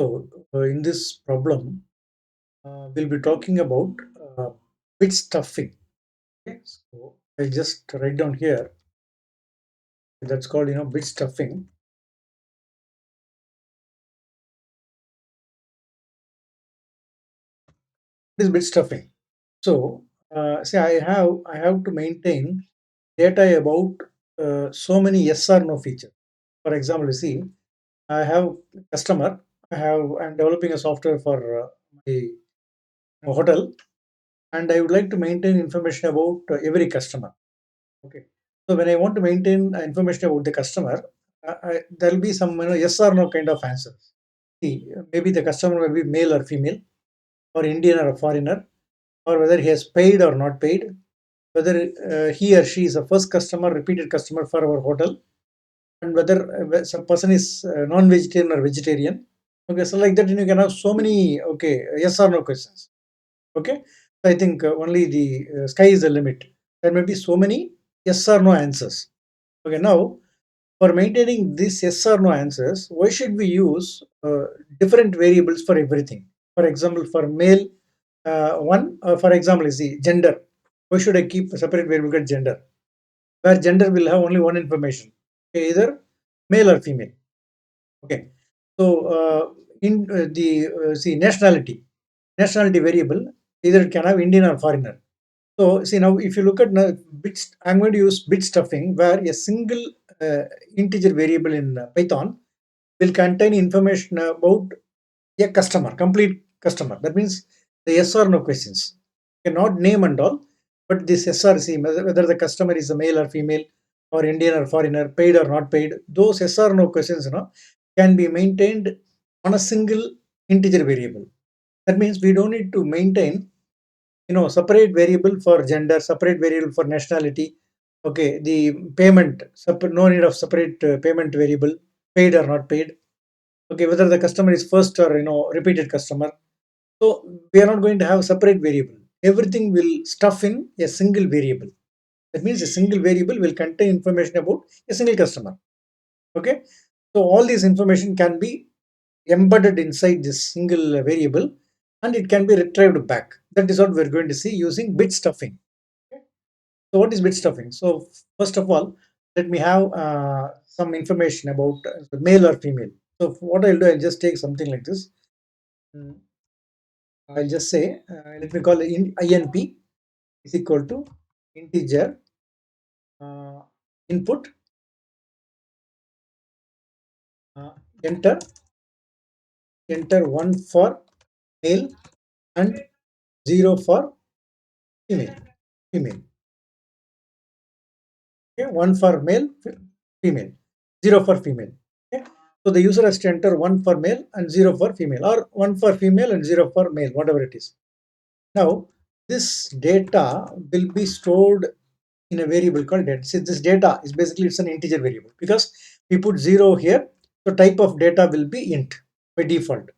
So, in this problem, we'll be talking about bit stuffing. Okay, so I'll just write down here. That's called, bit stuffing. This bit stuffing. So, say I have to maintain data about so many yes or no features. For example, you see, I have customer. I'm developing a software for my hotel, and I would like to maintain information about every customer. Okay. So when I want to maintain information about the customer, there will be some yes or no kind of answers. See, maybe the customer may be male or female, or Indian or a foreigner, or whether he has paid or not paid, whether he or she is a first customer, repeated customer for our hotel, and whether some person is non-vegetarian or vegetarian. Okay, so like that, you can have so many yes or no questions. Okay, so I think only the sky is the limit. There may be so many yes or no answers. Okay, now for maintaining these yes or no answers, why should we use different variables for everything? For example, for male, one, for example, is the gender. Why should I keep a separate variable called gender? Where gender will have only one information, okay, either male or female. Okay, so in the see nationality variable, either it can have Indian or foreigner. So see now, if you look at now bits, I'm going to use bit stuffing where a single uh, integer variable in Python will contain information about a customer, complete customer. That means the yes or no questions. Not name and all, but this SRC, whether the customer is a male or female, or Indian or foreigner, paid or not paid, those yes or no questions, can be maintained on a single integer variable. That means we don't need to maintain, separate variable for gender, separate variable for nationality. Okay, the payment, no need of separate payment variable, paid or not paid. Okay, whether the customer is first or repeated customer. So we are not going to have separate variable. Everything will stuff in a single variable. That means a single variable will contain information about a single customer. Okay, so all this information can be embedded inside this single variable, and it can be retrieved back. That is what we're going to see using bit stuffing. Okay? So what is bit stuffing? So first of all, let me have some information about the male or female. So what I'll do, I'll just take something like this. Mm, I'll just say, let me call it INP is equal to integer uh, input, uh, enter, enter 1 for male and 0 for female. Female. Okay, 1 for male, female, 0 for female. Okay. So the user has to enter 1 for male and 0 for female, or 1 for female and 0 for male, whatever it is. Now, this data will be stored in a variable called data. See, this data is basically it's an integer variable because we put 0 here, so type of data will be int by default.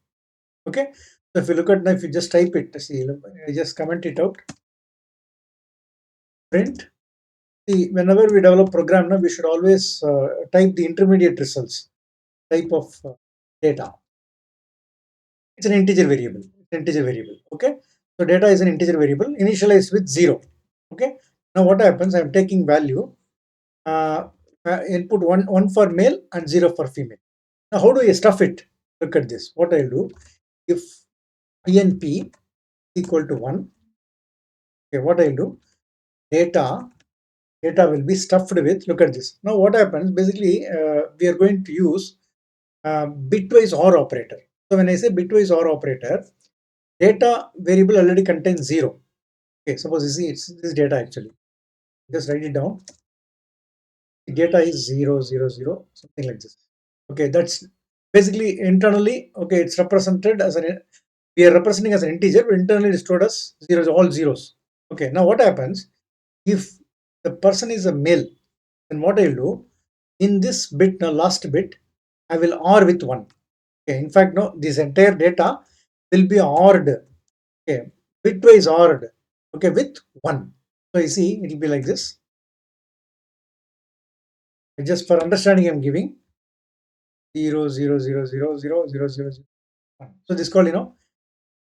Okay, so if you look at now, if you just type it, see, I just comment it out, print. See, whenever we develop program, now we should always type the intermediate results type of data. It's an integer variable. Integer variable. Okay, so data is an integer variable initialized with 0. Okay, now what happens? I'm taking value. Uh, Input one for male and 0 for female. Now, how do I stuff it? Look at this. What I'll do, if INP equal to 1, okay, what I'll do, data will be stuffed with, look at this. Now, what happens, basically, we are going to use bitwise OR operator. So, when I say bitwise OR operator, data variable already contains 0. Okay, suppose you see it's this data actually. Just write it down. The data is 000, something like this. Okay, that's basically internally, okay, it's represented as an, we are representing as an integer, but internally it's stored as zeros, all zeros. Okay, now what happens if the person is a male, then what I'll do in this bit, now last bit, I will OR with 1. Okay, in fact, no, this entire data will be ORed, okay, bitwise ORed, okay, with 1. So you see, it will be like this. Just for understanding, I'm giving 0 0 0 0 0 0 0 0. So this called,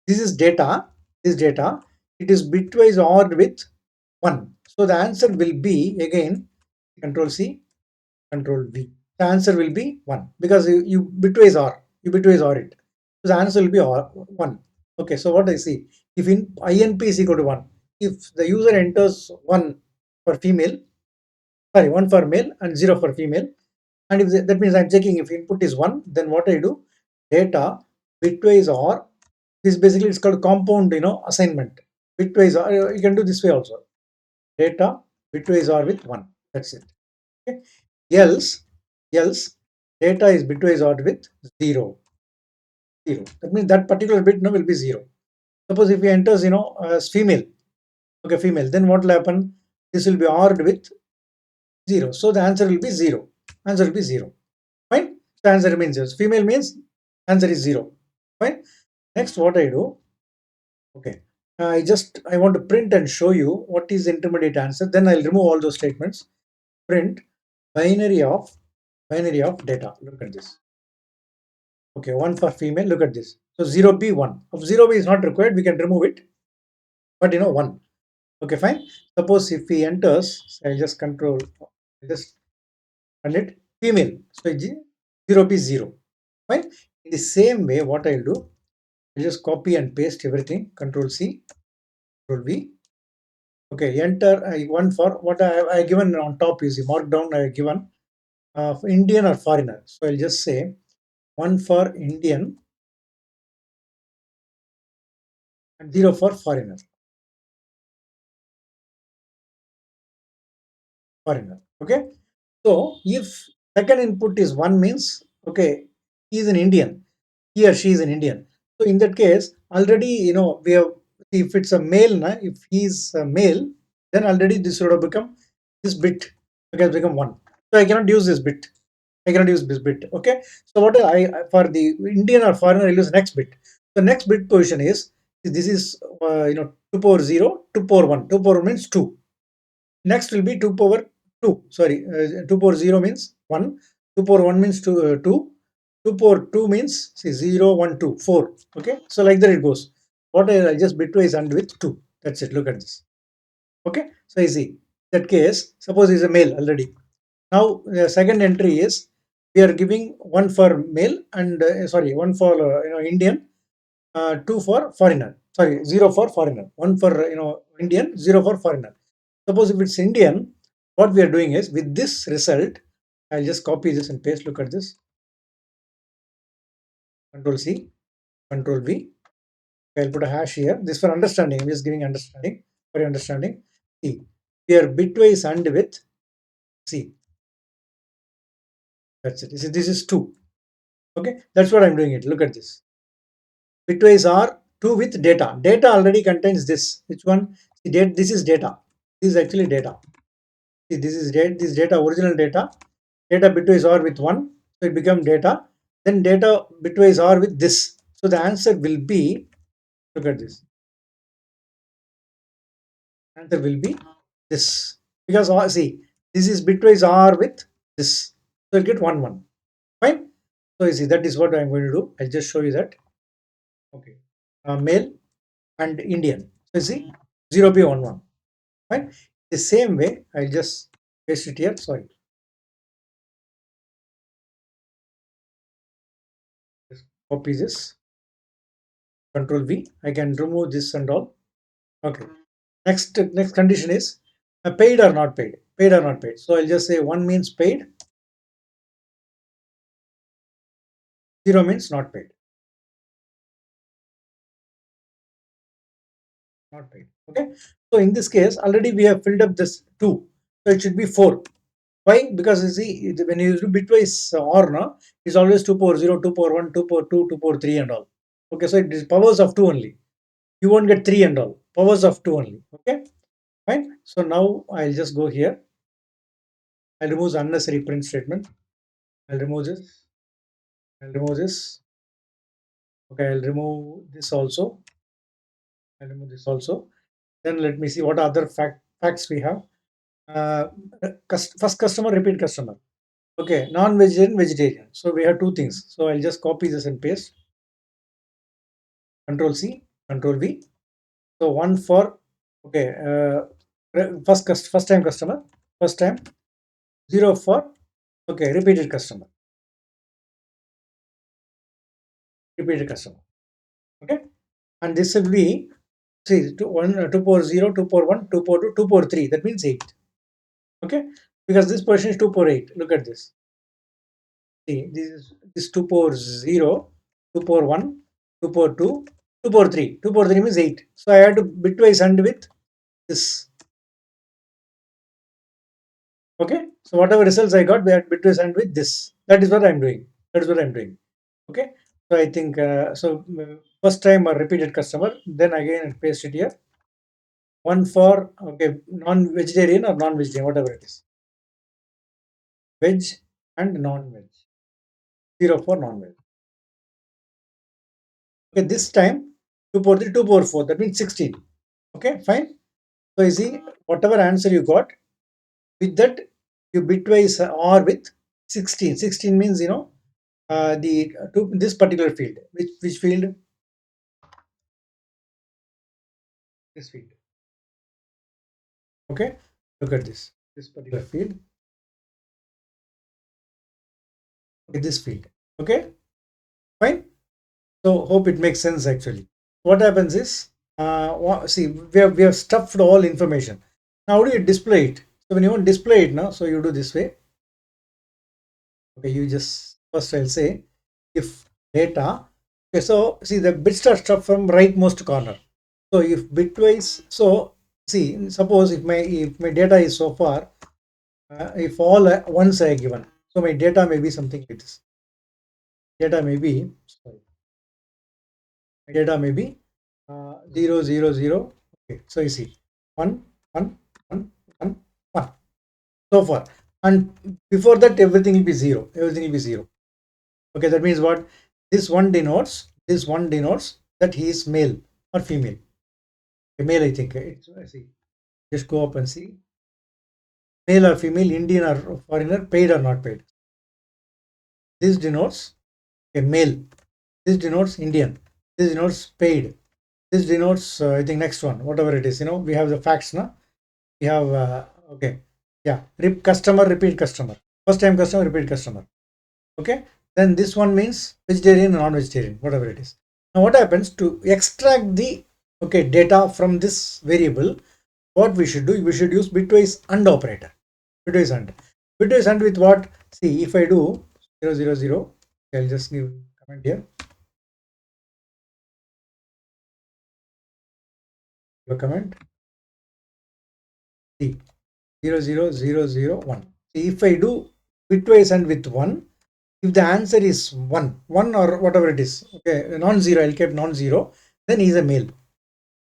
this is data. This data, it is bitwise ORed with 1. So the answer will be again Control C, Control V. The answer will be 1 because you bitwise OR. You bitwise OR it. So the answer will be 1. Okay, so what I see, if INP is equal to 1, if the user enters 1 for female, sorry, 1 for male and 0 for female, and if that means I'm checking if input is 1, then what I do, data bitwise OR. This basically is called compound, assignment. Bitwise OR, you can do this way also. Data bitwise OR with 1. That's it. Okay. Else, else data is bitwise OR with 0. 0. That means that particular bit will be 0. Suppose if he enters, as female, okay, female, then what will happen? This will be ORed with 0. So the answer will be 0. Answer will be 0. Fine. The answer remains 0. Female means answer is 0. Fine. Next, what I do, okay, I want to print and show you what is the intermediate answer. Then I'll remove all those statements. Print binary of data. Look at this. Okay, 1 for female. Look at this. So 0B 1. If 0B is not required, we can remove it. But 1. Okay, fine. Suppose if he enters, so I'll just control, I'll just run it female. So 0B 0. Fine. In the same way, what I'll do, I'll just copy and paste everything. Control C, Control V. Okay, enter one for what I given on top is the markdown I given Indian or foreigner. So I'll just say 1 for Indian and 0 for foreigner. Foreigner. Okay. So if second input is 1 means okay, he is an Indian. He or she is an Indian. So in that case, already we have, if it's a male, if he is a male, then already this would have become this bit has become 1. So I cannot use this bit. I cannot use this bit. Okay. So what for the Indian or foreigner, I use next bit. The next bit position is this is 2 power 0, 2 power 1. 2 power 1 means 2. Next will be 2 power 2. Sorry, 2 power 0 means 1. 2 power 1 means 2. 2. 2 power 2 means see 0, 1, 2, 4. Okay. So like that it goes. What I just bitwise and with 2. That's it. Look at this. Okay. So you see that case. Suppose is a male already. Now the second entry is we are giving 1 for male and sorry 1 for Indian, 2 for foreigner. Sorry, 0 for foreigner. 1 for Indian, 0 for foreigner. Suppose if it's Indian, what we are doing is with this result, I'll just copy this and paste. Look at this. Control C, Control V. I'll put a hash here. This for understanding. I'm just giving understanding for your understanding. See, we are bitwise and with C. That's it. This is 2. Okay, that's what I'm doing it. Look at this. Bitwise are 2 with data. Data already contains this. Which one? See, this is data. This is actually data. See, this is this data, original data. Data bitwise OR with 1. So it becomes data. Then data bitwise OR with this. So the answer will be, look at this. Answer will be this. Because see, this is bitwise OR with this. So you'll get 1, 1. Fine. So you see, that is what I'm going to do. I'll just show you that. Okay. Male and Indian. So you see, 0B 1, 1. Fine. The same way, I'll just paste it here. Sorry. Just copy this. Control V. I can remove this and all. Okay. Next condition is paid or not paid. Paid or not paid. So I'll just say 1 means paid, 0 means not paid. Not paid. Okay. So in this case, already we have filled up this 2. So it should be 4. Why? Because you see, when you do bitwise OR, no, it's always 2 power 0, 2 power 1, 2 power 2, 2 power 3 and all. Okay. So it is powers of 2 only. You won't get 3 and all. Powers of 2 only. Okay. Fine. So now I'll just go here. I'll remove the unnecessary print statement. I'll remove this. I'll remove this. Okay, I'll remove this also. I'll remove this also. Then let me see what other facts we have. Uh, First customer, repeat customer. Okay, non-vegetarian, vegetarian. So we have two things. So I'll just copy this and paste. Control C, Control V. So one for okay, first time customer, first time, 0 for okay, repeated customer, repeated customer. Okay, and this will be see 2 power 0, 2 power 1, 2 power 2, 2 power 3. That means 8. Okay, because this portion is 2 power 8. Look at this. See, this 2 power 0, 2 power 1, 2 power 2, 2 power 3. 2 power 3 means 8. So I had to bitwise AND with this. Okay, so whatever results I got, we had bitwise AND with this. That is what I'm doing. That is what I'm doing. Okay, so I think first time a repeated customer, then again I paste it here. One for okay, non-vegetarian or non-vegetarian, whatever it is. Veg and non-veg. 0 for non-veg. Okay, this time 2 power 3, 2 power 4. That means 16. Okay, fine. So you see, whatever answer you got, with that you bitwise or with 16. 16 means the to this particular field. Which field? This field. Okay, look at this. This particular field. Okay, this field. Okay, fine. So hope it makes sense actually. What happens is, see, we have stuffed all information. Now how do you display it? So when you want to display it now, so you do this way. Okay, you just first I'll say if data. Okay, so see the bits are stuffed from rightmost corner. So if bitwise, so see, suppose if my data is so far, if all ones are given, so my data may be something like this. Data may be sorry, my data may be 0 0 0. Okay, so you see 1 1 1 1 1 so far, and before that everything will be 0. Everything will be 0. Okay, that means what? This one denotes that he is male or female. Okay, male, I think. I see. Just go up and see. Male or female, Indian or foreigner, paid or not paid. This denotes a male. This denotes Indian. This denotes paid. This denotes, I think, next one, whatever it is. We have the facts now. We have, okay. Yeah. Customer, repeat customer. First time customer, repeat customer. Okay. Then this one means vegetarian and non-vegetarian, whatever it is. Now what happens to extract the okay data from this variable? What we should do? We should use bitwise AND operator. Bitwise AND. Bitwise AND with what? See, if I do 0 0 0, I'll just give comment here. Give a comment. See 0 0 0 0 1. See, if I do bitwise AND with 1, if the answer is 1 1 or whatever it is, okay, non-zero, I'll keep non-zero, then he's a male.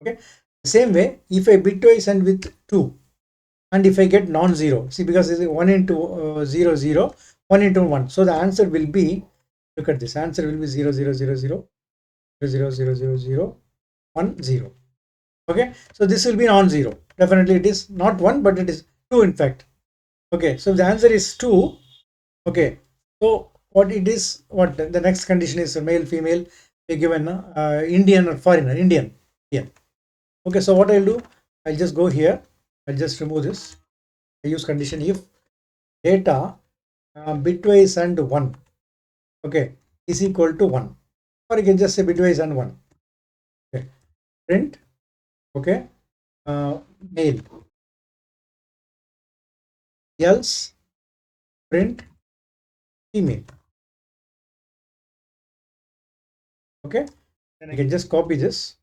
Okay, same way if I bitwise AND with 2 and if I get non-zero, see, because it's 1 into 0 0, 1 into 1, so the answer will be, look at this, answer will be 0 0 0 0 0 0 0 0 1 0. Okay, so this will be non-zero. Definitely it is not 1 but it is 2 in fact. Okay, so if the answer is 2, okay, so what it is, what the next condition is male female, they given Indian or foreigner, Indian. Okay, so what I'll do, I'll just go here, I'll just remove this. I use condition if data bitwise and 1, okay, is equal to 1, or you can just say bitwise and 1. Okay, print, okay, male, else print female. Okay, then I can just copy this,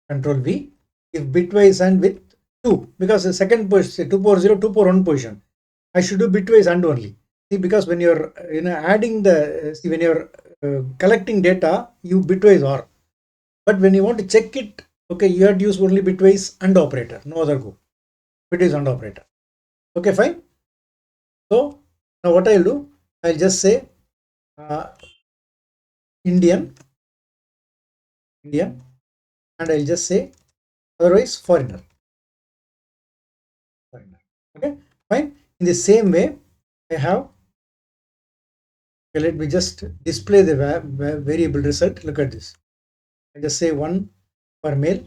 control V. If bitwise and with 2, because the second position 2 power 0, 2 power 1 position, I should do bitwise and only. See, because when you're adding the see, when you're collecting data, you bitwise or, but when you want to check it, okay, you have to use only bitwise and operator, no other go. Bitwise and operator. Okay, fine. So now what I'll do, I'll just say uh, Indian, and I'll just say otherwise foreigner. Okay, fine. In the same way, I have Okay, let me just display the variable result. Look at this. I just say one for male,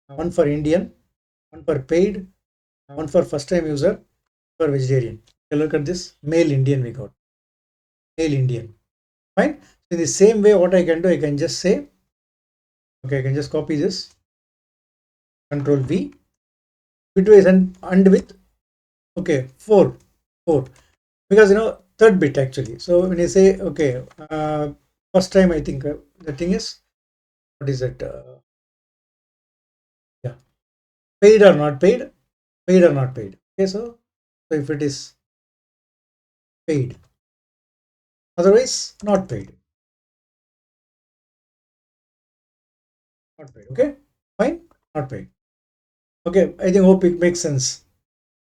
one for Indian, one for paid, one for first time user, for vegetarian. Okay, look at this. Male Indian we got. Male Indian. Fine. So in the same way, what I can do, I can just say, okay, I can just copy this. Control V. Bitwise and with, okay, 4 because third bit actually. So when you say, okay, first time, I think the thing is, what is it? Yeah, paid or not paid, paid or not paid. Okay, so if it is paid, otherwise not paid, not paid. Okay, fine, not paid. Okay, I think hope it makes sense.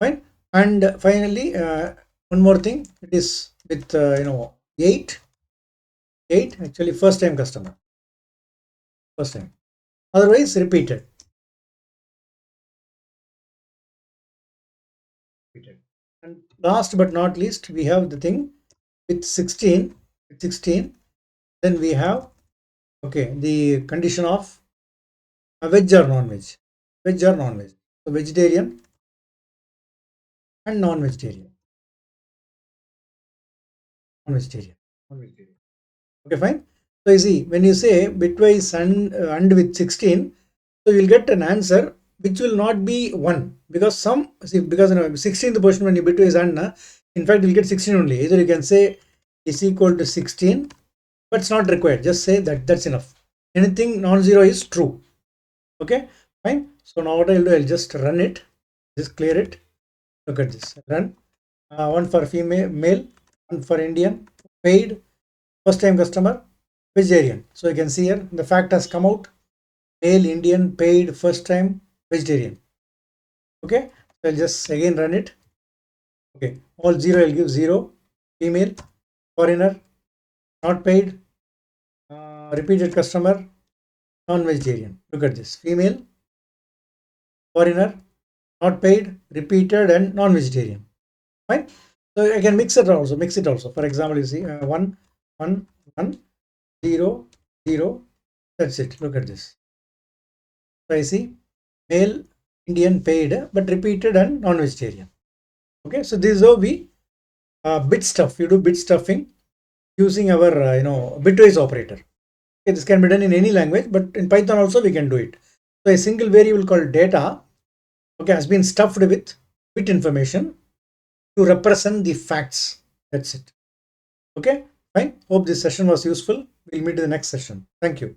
Fine. And finally, one more thing. It is with eight actually first time customer, first time. Otherwise repeated. Repeated. And last but not least, we have the thing with 16. With 16, then we have, okay, the condition of veg or non-veg, veg or non-veg. So vegetarian and non-vegetarian, non-vegetarian, non-vegetarian. Okay, fine. So you see, when you say bitwise and with 16, so you'll get an answer which will not be 1, because some, see, because 16th portion when you bitwise and, in fact you'll get 16 only. Either you can say is equal to 16, but it's not required. Just say that, that's enough. Anything non-zero is true. Okay, fine. So now what I'll do, I'll just run it, just clear it. Look at this, run. One for female, male, one for Indian, paid, first time customer, vegetarian. So you can see here the fact has come out: male, Indian, paid, first time, vegetarian. Okay, so I'll just again run it. Okay, all zero, I'll give 0, female, foreigner, not paid, repeated customer, non-vegetarian. Look at this, female, foreigner, not paid, repeated, and non-vegetarian. Fine. So I can mix it also. Mix it also. For example, you see 1, 1, 1, 0, 0. That's it. Look at this. So I see male, Indian, paid, but repeated and non-vegetarian. Okay. So this is how we bit stuff. You do bit stuffing using our bitwise operator. Okay, this can be done in any language, but in Python also we can do it. So a single variable called data, okay, has been stuffed with bit information to represent the facts. That's it. Okay, fine. Hope this session was useful. We'll meet in the next session. Thank you.